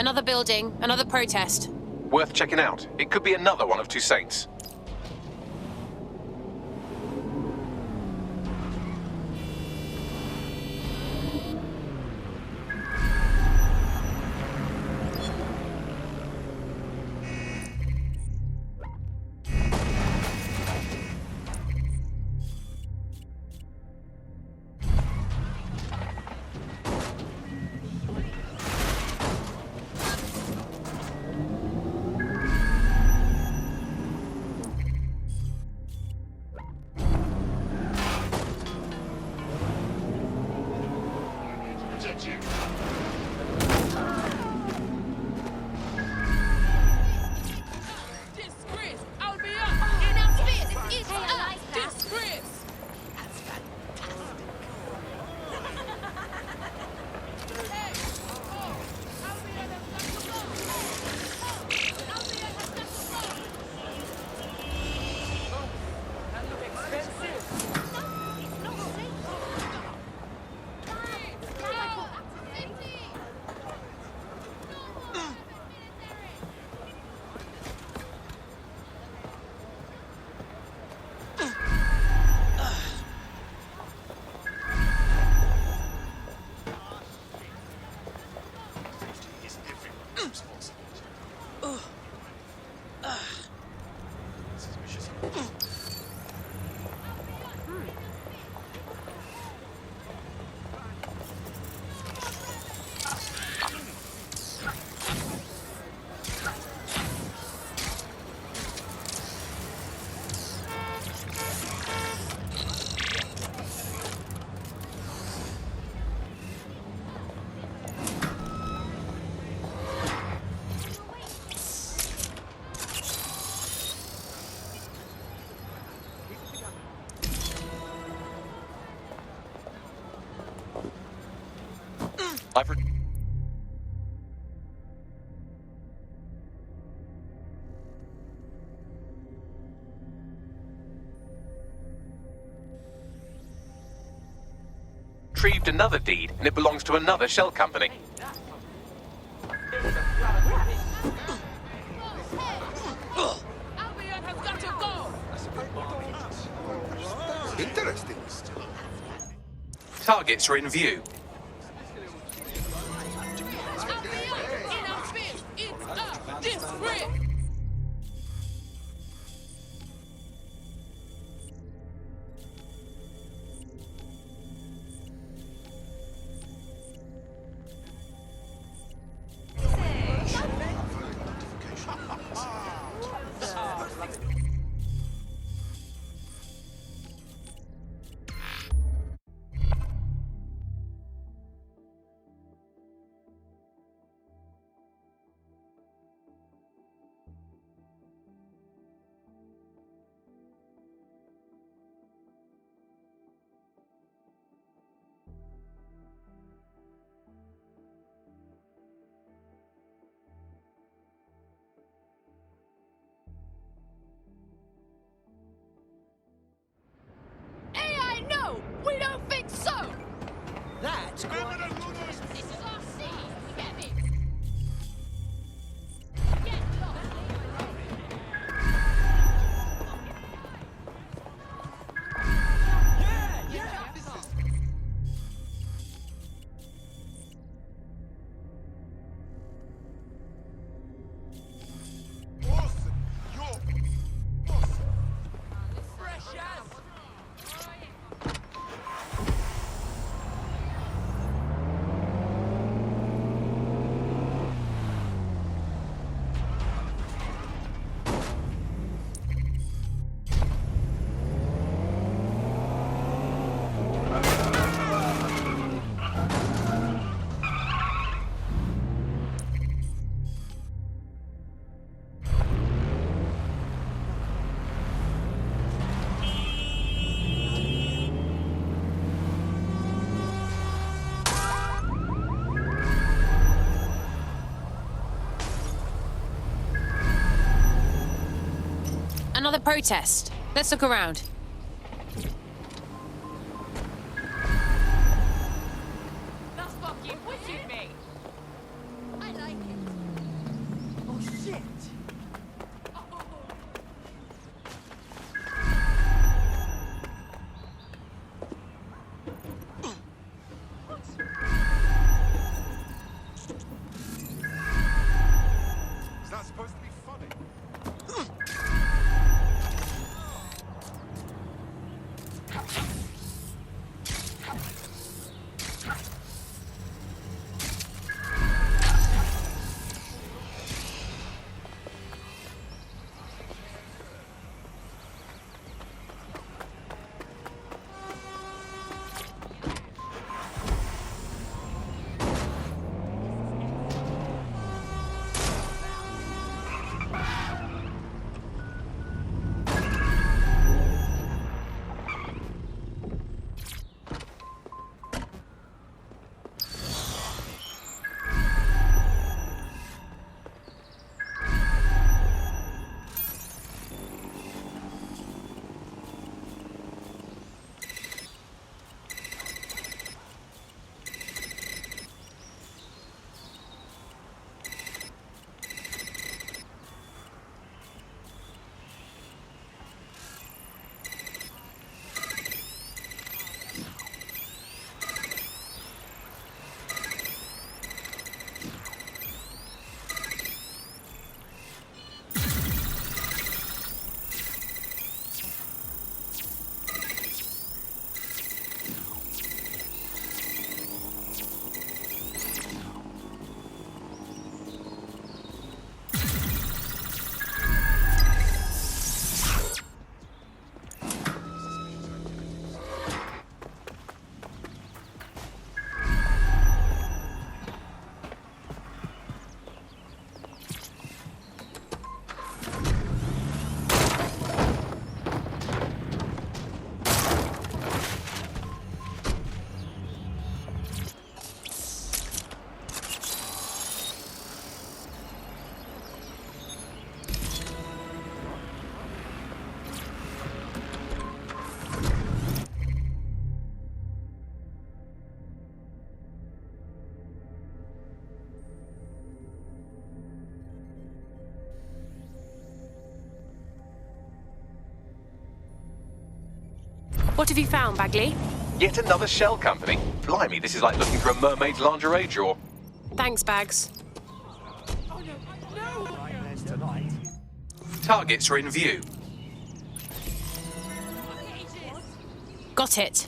Another building, another protest. Worth checking out. It could be another one of Toussaint's. Retrieved another deed, and it belongs to another shell company. Interesting. Targets are in view. We don't think so! That's quite... This is our sea, you get me? Another protest. Let's look around. That's fucking wicked, mate. I like it. What have you found, Bagley? Yet another shell company? Blimey, this is like looking for a mermaid's lingerie drawer. Thanks, Bags. Targets are in view. Got it.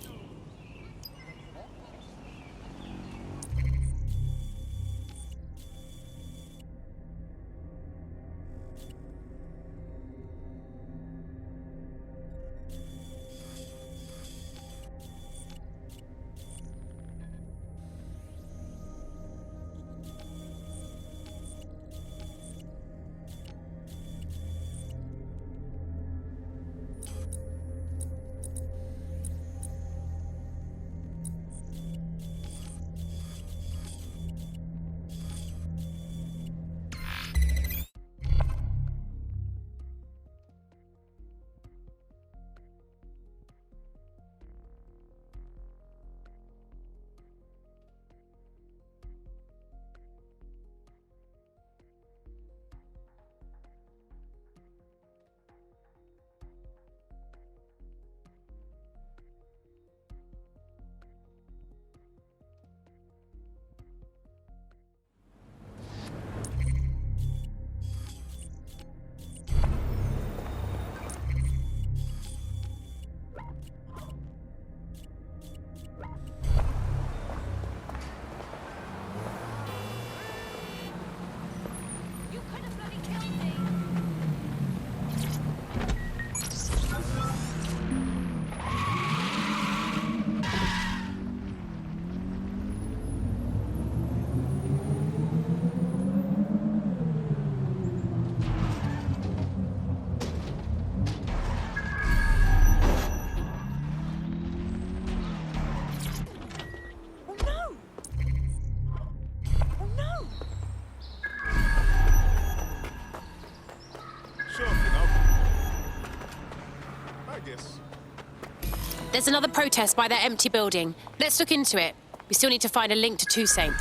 There's another protest by that empty building. Let's look into it. We still need to find a link to Toussaint.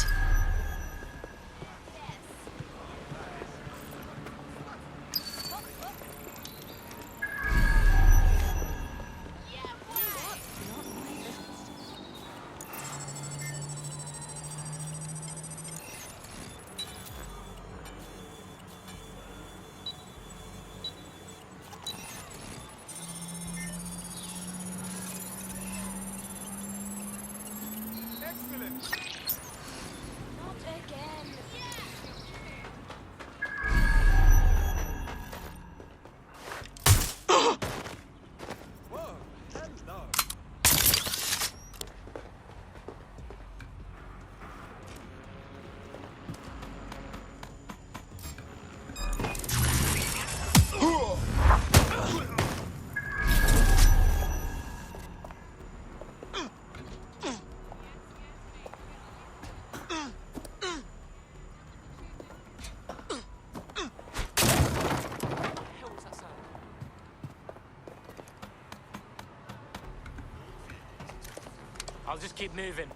I'll just keep moving.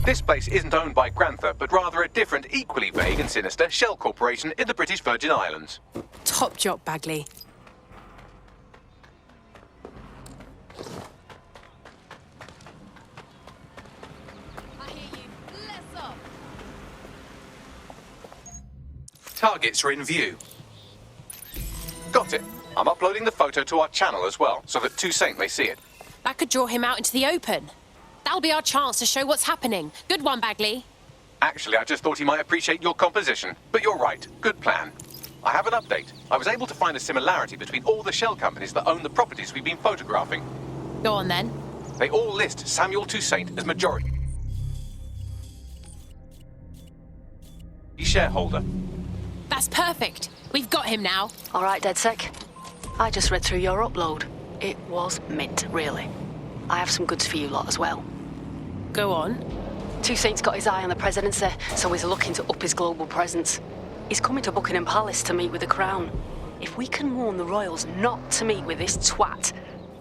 This place isn't owned by Grantha, but rather a different, equally vague and sinister shell corporation in the British Virgin Islands. Top job, Bagley. I hear you. Let's up. Targets are in view. Got it. I'm uploading the photo to our channel as well, so that Toussaint may see it. That could draw him out into the open. That'll be our chance to show what's happening. Good one, Bagley. Actually, I just thought he might appreciate your composition. But you're right. Good plan. I have an update. I was able to find a similarity between all the shell companies that own the properties we've been photographing. Go on, then. They all list Samuel Toussaint as majority shareholder. That's perfect. We've got him now. All right, DedSec. I just read through your upload. It was mint, really. I have some goods for you lot as well. Go on. Two Saints got his eye on the presidency, so he's looking to up his global presence. He's coming to Buckingham Palace to meet with the Crown. If we can warn the royals not to meet with this twat,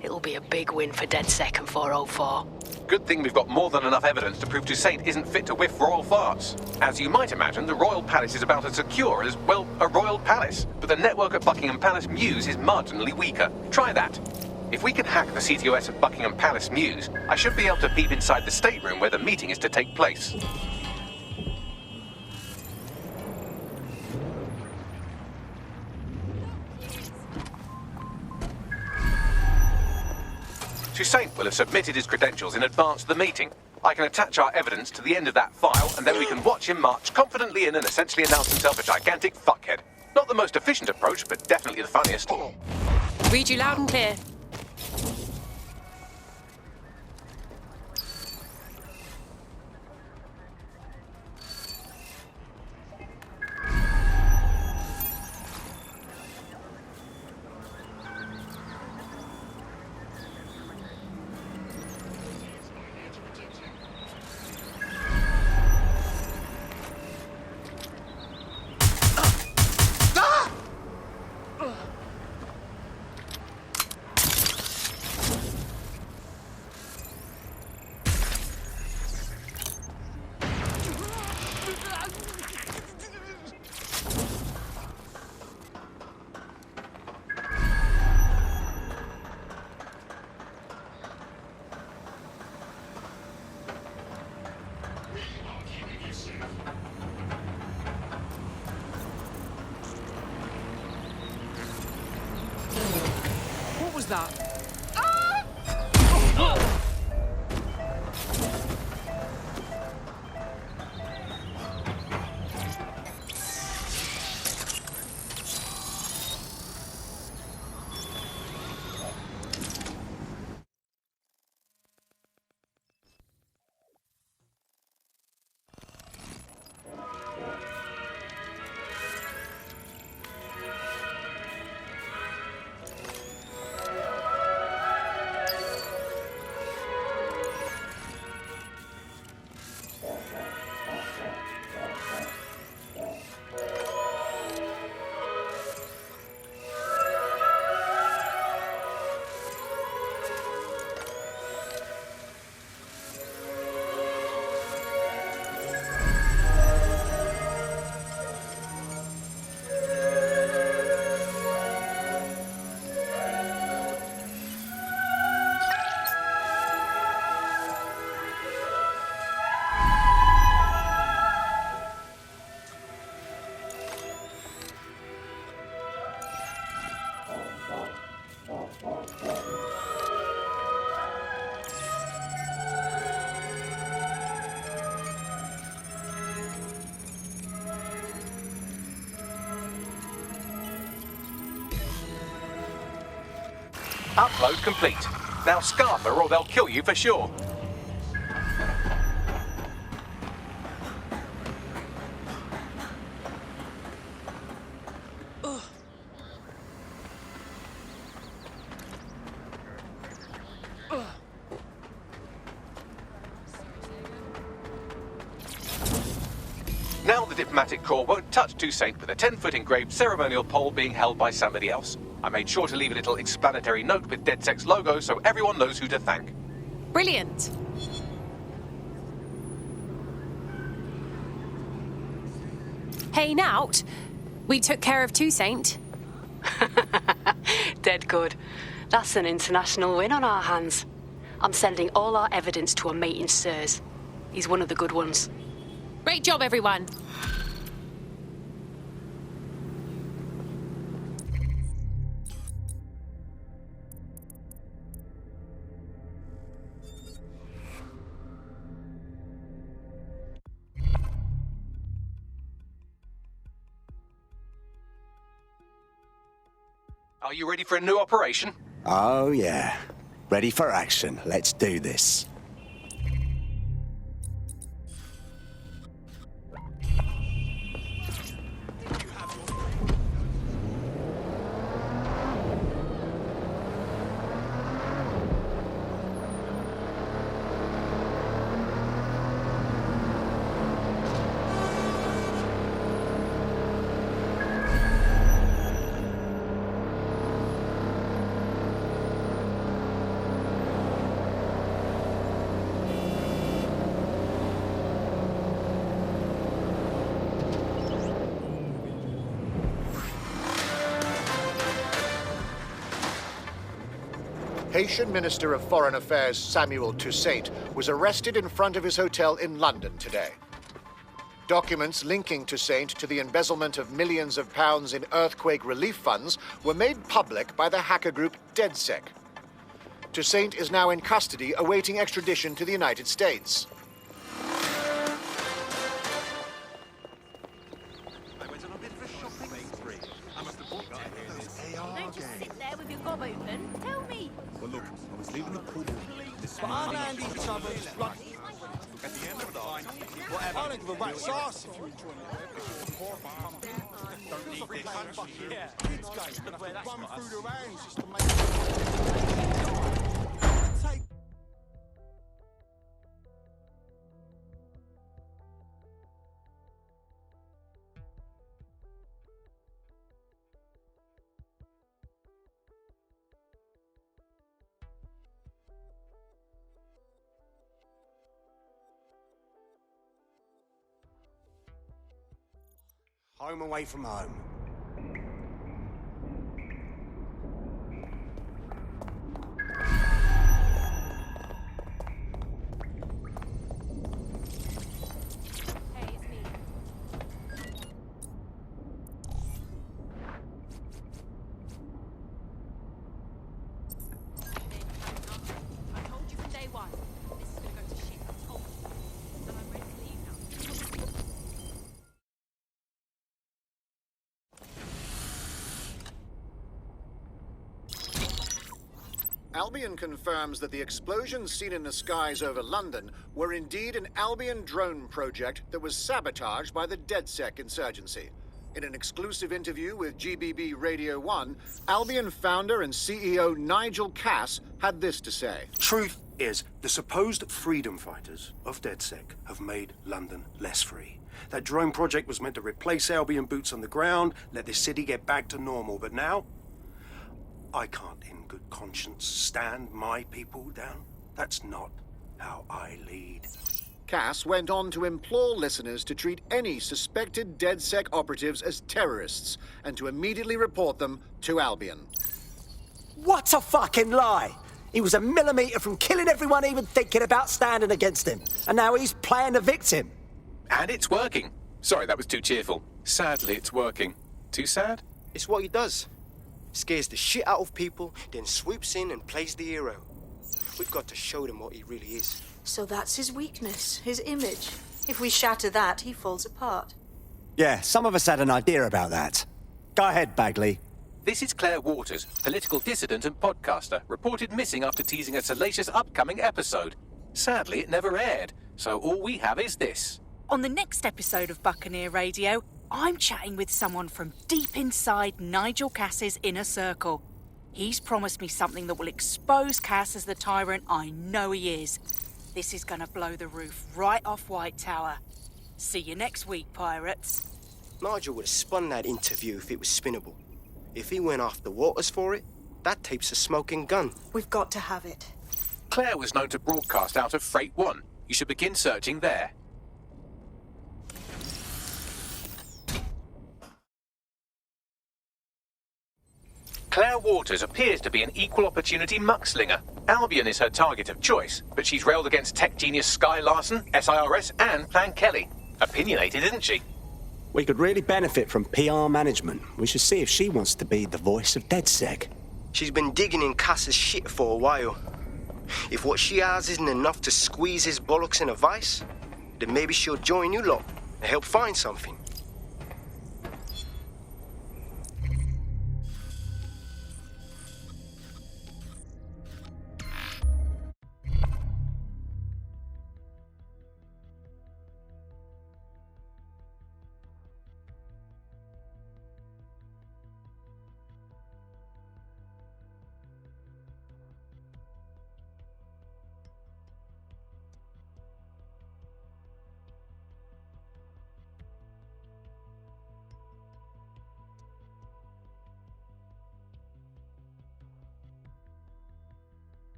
it'll be a big win for DedSec and 404. Good thing we've got more than enough evidence to prove Toussaint isn't fit to whiff royal farts. As you might imagine, the royal palace is about as secure as, well, a royal palace. But the network at Buckingham Palace Mews is marginally weaker. Try that. If we can hack the CTOS at Buckingham Palace Mews, I should be able to peep inside the stateroom where the meeting is to take place. Toussaint will have submitted his credentials in advance of the meeting. I can attach our evidence to the end of that file, and then we can watch him march confidently in and essentially announce himself a gigantic fuckhead. Not the most efficient approach, but definitely the funniest. Read you loud and clear. What was that? Upload complete. Now scarf her or they'll kill you for sure. Now the diplomatic corps won't touch Toussaint with a 10-foot engraved ceremonial pole being held by somebody else. I made sure to leave a little explanatory note with DedSec's logo so everyone knows who to thank. Brilliant. Hey, Nout. We took care of Toussaint. Dead good. That's an international win on our hands. I'm sending all our evidence to a mate in Sirs. He's one of the good ones. Great job, everyone. Are you ready for a new operation? Oh, yeah. Ready for action. Let's do this. Haitian Minister of Foreign Affairs Samuel Toussaint was arrested in front of his hotel in London today. Documents linking Toussaint to the embezzlement of millions of pounds in earthquake relief funds were made public by the hacker group DedSec. Toussaint is now in custody awaiting extradition to the United States. Don't just sit there with your gob open. Tell me. Well, look, I was leaving the pool. But I'm Andy Chubbins. At the end of the line, whatever. I don't give a rat's ass if you enjoy it. Yeah. Kids game, but I run through the rounds just to make take. Home away from home. Hey, it's me. I told you from day one. This is gonna go to shit. I told you. And I'm ready to leave now. Albion confirms that the explosions seen in the skies over London were indeed an Albion drone project that was sabotaged by the DedSec insurgency. In an exclusive interview with GBB Radio 1, Albion founder and CEO Nigel Cass had this to say. Truth is, the supposed freedom fighters of DedSec have made London less free. That drone project was meant to replace Albion boots on the ground, let the city get back to normal, but now I can't in good conscience stand my people down. That's not how I lead. Cass went on to implore listeners to treat any suspected DedSec operatives as terrorists and to immediately report them to Albion. What a fucking lie! He was a millimetre from killing everyone even thinking about standing against him. And now he's playing the victim. And it's working. Sorry, that was too cheerful. Sadly, it's working. Too sad? It's what he does. Scares the shit out of people, then swoops in and plays the hero. We've got to show them what he really is. So that's his weakness, his image. If we shatter that, he falls apart. Yeah, some of us had an idea about that. Go ahead, Bagley. This is Claire Waters, political dissident and podcaster, reported missing after teasing a salacious upcoming episode. Sadly, it never aired, so all we have is this. On the next episode of Buccaneer Radio, I'm chatting with someone from deep inside Nigel Cass's inner circle. He's promised me something that will expose Cass as the tyrant I know he is. This is gonna blow the roof right off White Tower. See you next week, pirates. Nigel would have spun that interview if it was spinnable. If he went after Waters for it, that tape's a smoking gun. We've got to have it. Claire was known to broadcast out of Freight 1. You should begin searching there. Claire Waters appears to be an equal opportunity muckslinger. Albion is her target of choice, but she's railed against tech genius Sky Larson, SIRS, and Plan Kelly. Opinionated, isn't she? We could really benefit from PR management. We should see if she wants to be the voice of DedSec. She's been digging in Cass's shit for a while. If what she has isn't enough to squeeze his bollocks in a vice, then maybe she'll join you lot and help find something.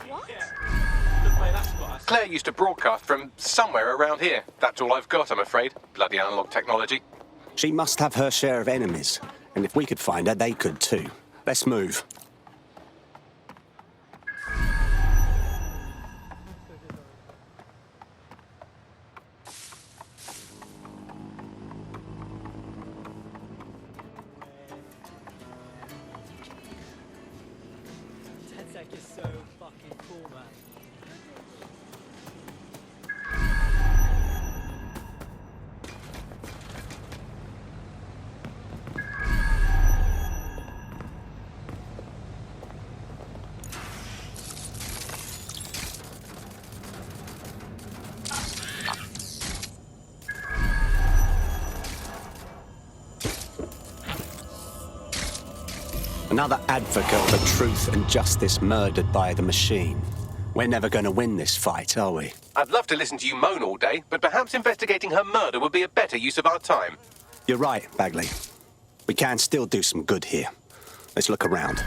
What? Claire used to broadcast from somewhere around here. That's all I've got, I'm afraid. Bloody analog technology. She must have her share of enemies, and if we could find her, they could too. Let's move. DedSec is so fucking cool, man. Another advocate for truth and justice murdered by the machine. We're never going to win this fight, are we? I'd love to listen to you moan all day, but perhaps investigating her murder would be a better use of our time. You're right, Bagley. We can still do some good here. Let's look around.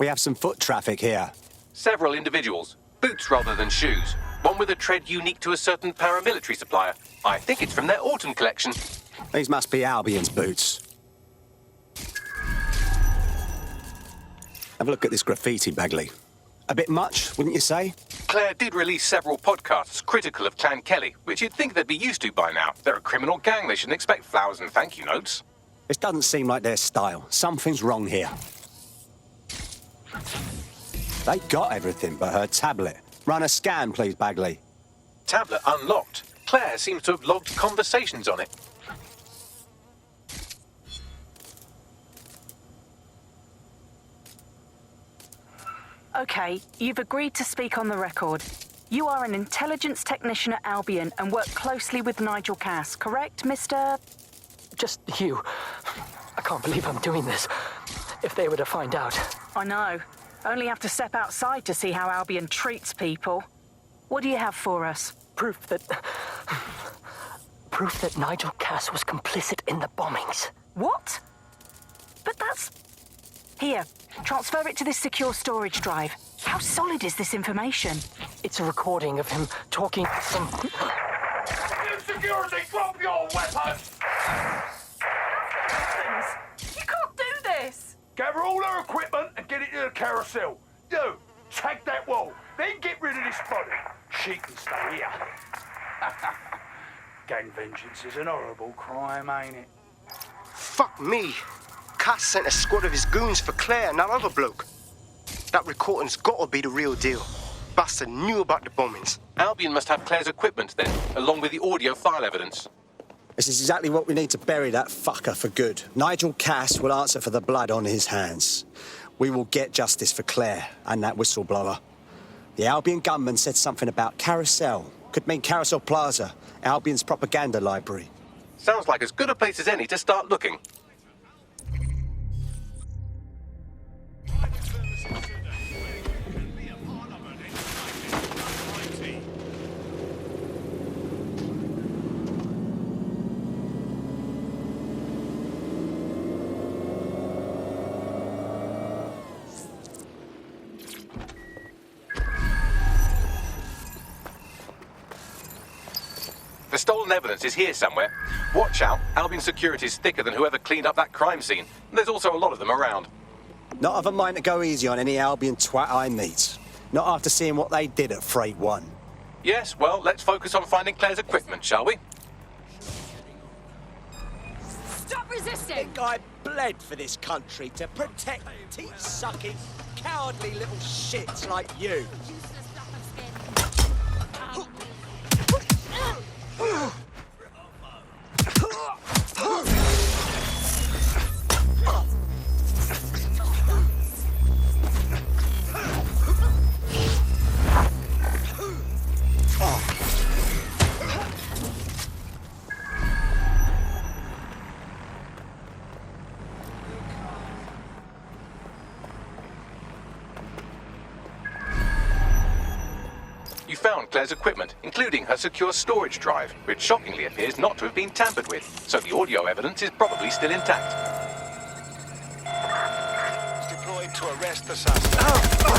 We have some foot traffic here. Several individuals. Boots rather than shoes. One with a tread unique to a certain paramilitary supplier. I think it's from their autumn collection. These must be Albion's boots. Have a look at this graffiti, Bagley. A bit much, wouldn't you say? Claire did release several podcasts critical of Clan Kelly, which you'd think they'd be used to by now. They're a criminal gang. They shouldn't expect flowers and thank you notes. This doesn't seem like their style. Something's wrong here. They got everything but her tablet. Run a scan, please, Bagley. Tablet unlocked. Claire seems to have logged conversations on it. Okay, you've agreed to speak on the record. You are an intelligence technician at Albion and work closely with Nigel Cass, correct, Mr...? Just you. I can't believe I'm doing this. If they were to find out. I know. Only have to step outside to see how Albion treats people. What do you have for us? Proof that Nigel Cass was complicit in the bombings. What? But that's... Here, transfer it to this secure storage drive. How solid is this information? It's a recording of him talking some... Security, drop your weapons! You can't do this! Gather all her equipment and get it to the carousel. You, tag that wall, then get rid of this body. She can stay here. Gang vengeance is an horrible crime, ain't it? Fuck me. Cass sent a squad of his goons for Claire and that other bloke. That recording's gotta be the real deal. Bastard knew about the bombings. Albion must have Claire's equipment then, along with the audio file evidence. This is exactly what we need to bury that fucker for good. Nigel Cass will answer for the blood on his hands. We will get justice for Claire and that whistleblower. The Albion gunman said something about Carousel. Could mean Carousel Plaza, Albion's propaganda library. Sounds like as good a place as any to start looking. The stolen evidence is here somewhere. Watch out, Albion security is thicker than whoever cleaned up that crime scene. There's also a lot of them around. Not of a mind to go easy on any Albion twat I meet. Not after seeing what they did at Freight 1. Yes, well, let's focus on finding Claire's equipment, shall we? Stop resisting! I think I bled for this country to protect teat-sucking, cowardly little shits like you. You found Claire's equipment, including her secure storage drive, which shockingly appears not to have been tampered with, so the audio evidence is probably still intact. Deployed to arrest the suspect.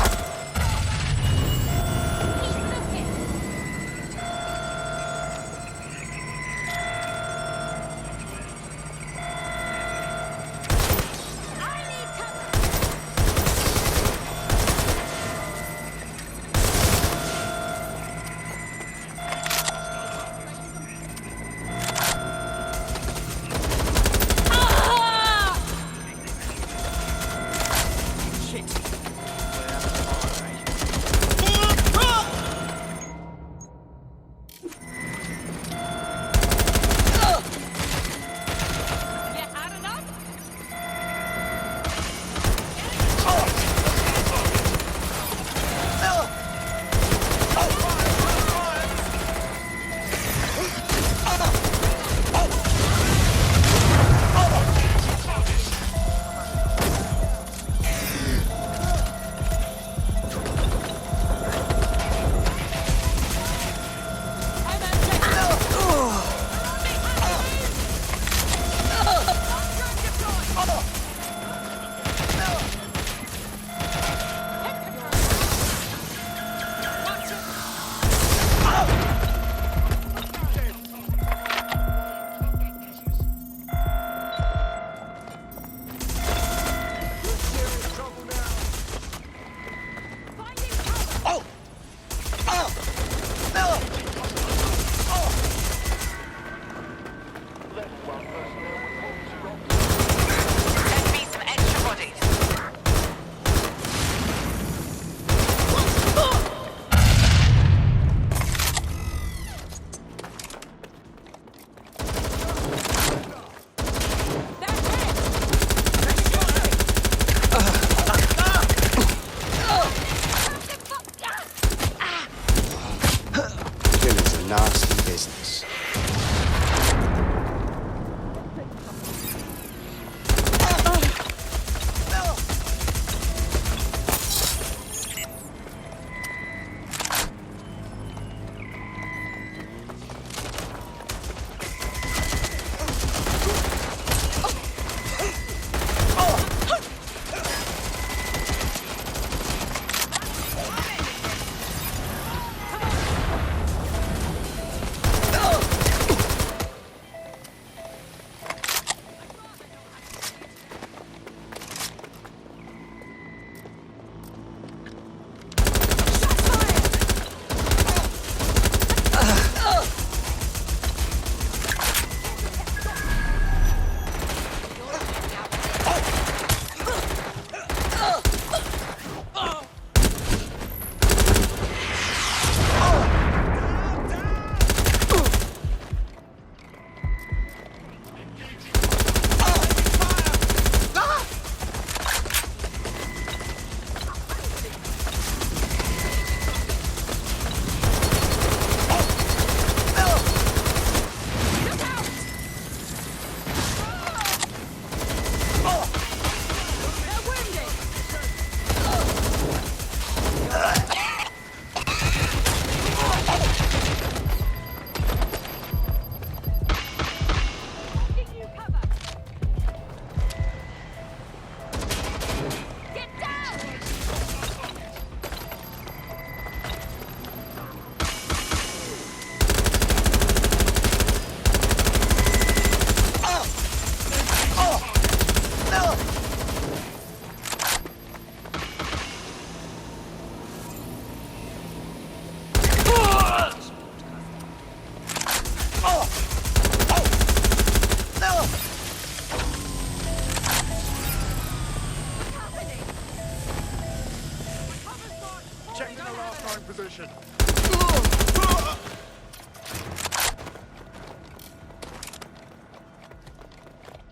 firing position.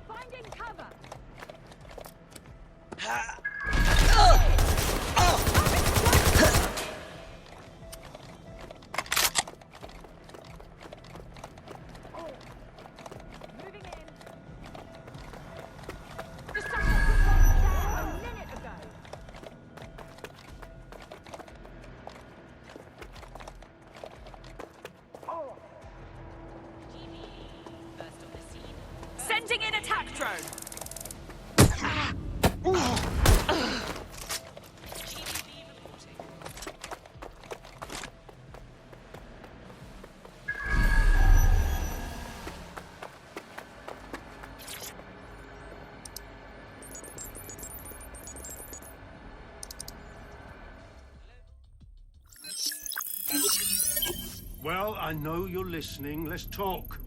Finding cover. Moving in. The suspect was right there a minute ago. Sending in attack drone. Well, I know you're listening. Let's talk.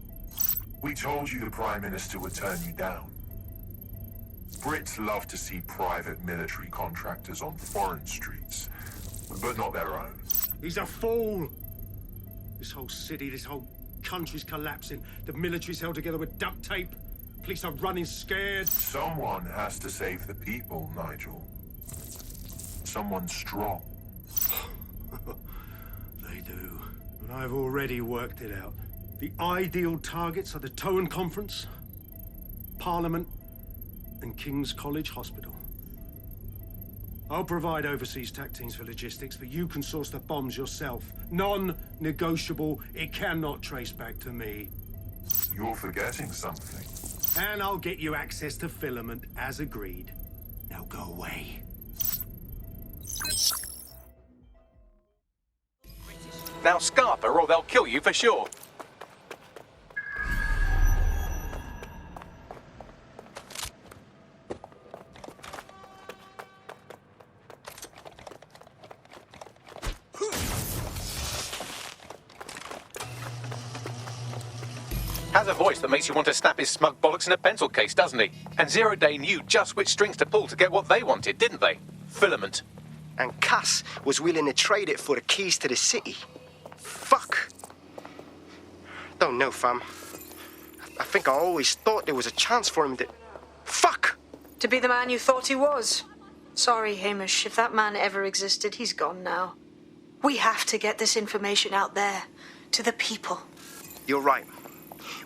We told you the Prime Minister would turn you down. Brits love to see private military contractors on foreign streets, but not their own. He's a fool. This whole city, this whole country's collapsing. The military's held together with duct tape. Police are running scared. Someone has to save the people, Nigel. Someone strong. They do. But I've already worked it out. The ideal targets are the Towan Conference, Parliament, and King's College Hospital. I'll provide overseas tac teams for logistics, but you can source the bombs yourself. Non-negotiable. It cannot trace back to me. You're forgetting something. And I'll get you access to filament, as agreed. Now go away. Now Scarper, or they'll kill you for sure. Has a voice that makes you want to snap his smug bollocks in a pencil case, doesn't he? And Zero Day knew just which strings to pull to get what they wanted, didn't they? Filament. And Cass was willing to trade it for the keys to the city. Fuck. Don't know, fam. I think I always thought there was a chance for him to... Fuck! To be the man you thought he was. Sorry, Hamish. If that man ever existed, he's gone now. We have to get this information out there, to the people. You're right.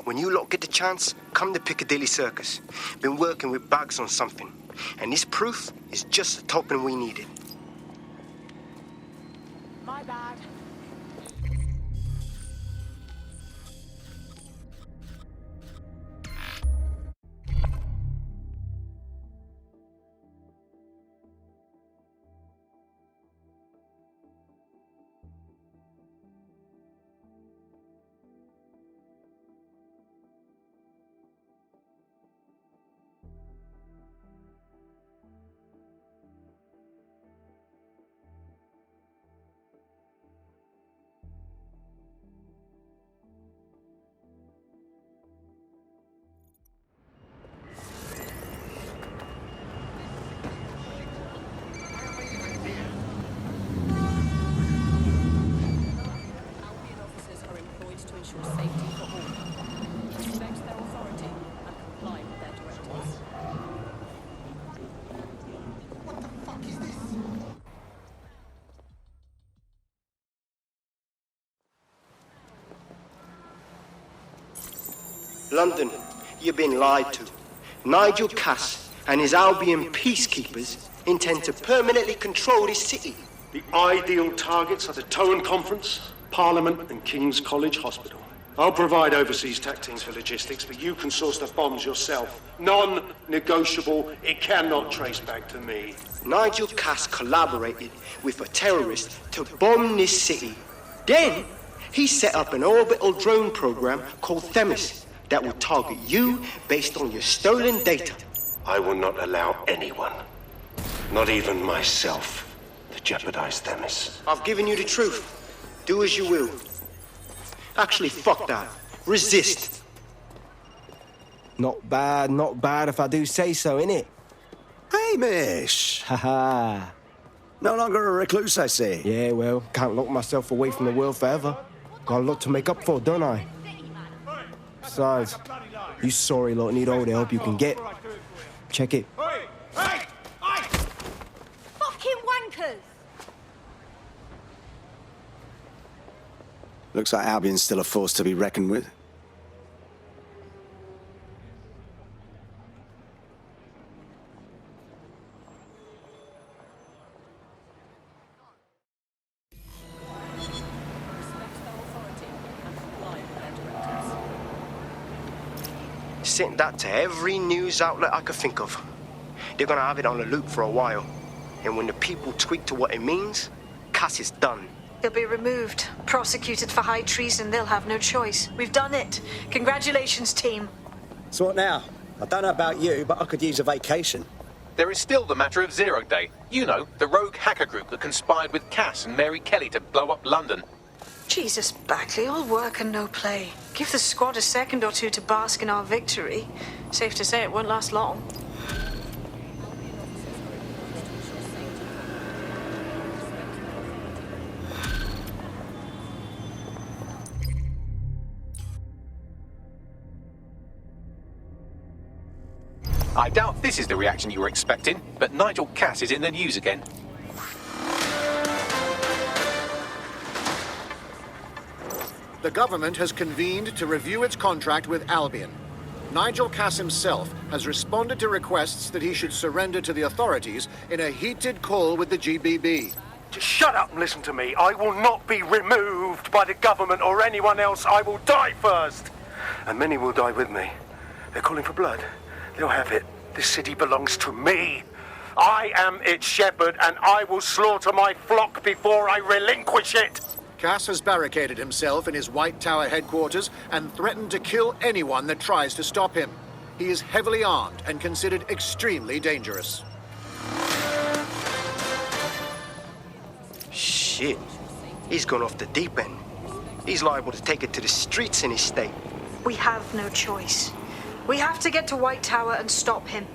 When you lot get the chance, come to Piccadilly Circus. Been working with Bags on something. And this proof is just the token we needed. My bad. London, you've been lied to. Nigel Cass and his Albion peacekeepers intend to permanently control this city. The ideal targets are the Towan Conference, Parliament, and King's College Hospital. I'll provide overseas tac teams for logistics, but you can source the bombs yourself. Non-negotiable. It cannot trace back to me. Nigel Cass collaborated with a terrorist to bomb this city. Then, he set up an orbital drone program called Themis that will target you based on your stolen data. I will not allow anyone, not even myself, to jeopardize Themis. I've given you the truth. Do as you will. Actually, fuck that. Resist. Not bad if I do say so, innit? Hamish! Haha. No longer a recluse, I see. Yeah, well, can't lock myself away from the world forever. Got a lot to make up for, don't I? Besides, you sorry lot need all the help you can get. Check it. Fucking wankers! Looks like Albion's still a force to be reckoned with. Sent that to every news outlet I could think of. They're gonna have it on the loop for a while. And when the people tweak to what it means, Cass is done. He'll be removed, prosecuted for high treason. They'll have no choice. We've done it. Congratulations, team. So what now? I don't know about you, but I could use a vacation. There is still the matter of Zero Day. You know, the rogue hacker group that conspired with Cass and Mary Kelly to blow up London. Jesus, Bagley, all work and no play. Give the squad a second or two to bask in our victory. Safe to say it won't last long. I doubt this is the reaction you were expecting, but Nigel Cass is in the news again. The government has convened to review its contract with Albion. Nigel Cass himself has responded to requests that he should surrender to the authorities in a heated call with the GBB. Just shut up and listen to me. I will not be removed by the government or anyone else. I will die first. And many will die with me. They're calling for blood. They'll have it. This city belongs to me. I am its shepherd, and I will slaughter my flock before I relinquish it. Cass has barricaded himself in his White Tower headquarters and threatened to kill anyone that tries to stop him. He is heavily armed and considered extremely dangerous. Shit. He's gone off the deep end. He's liable to take it to the streets in his state. We have no choice. We have to get to White Tower and stop him.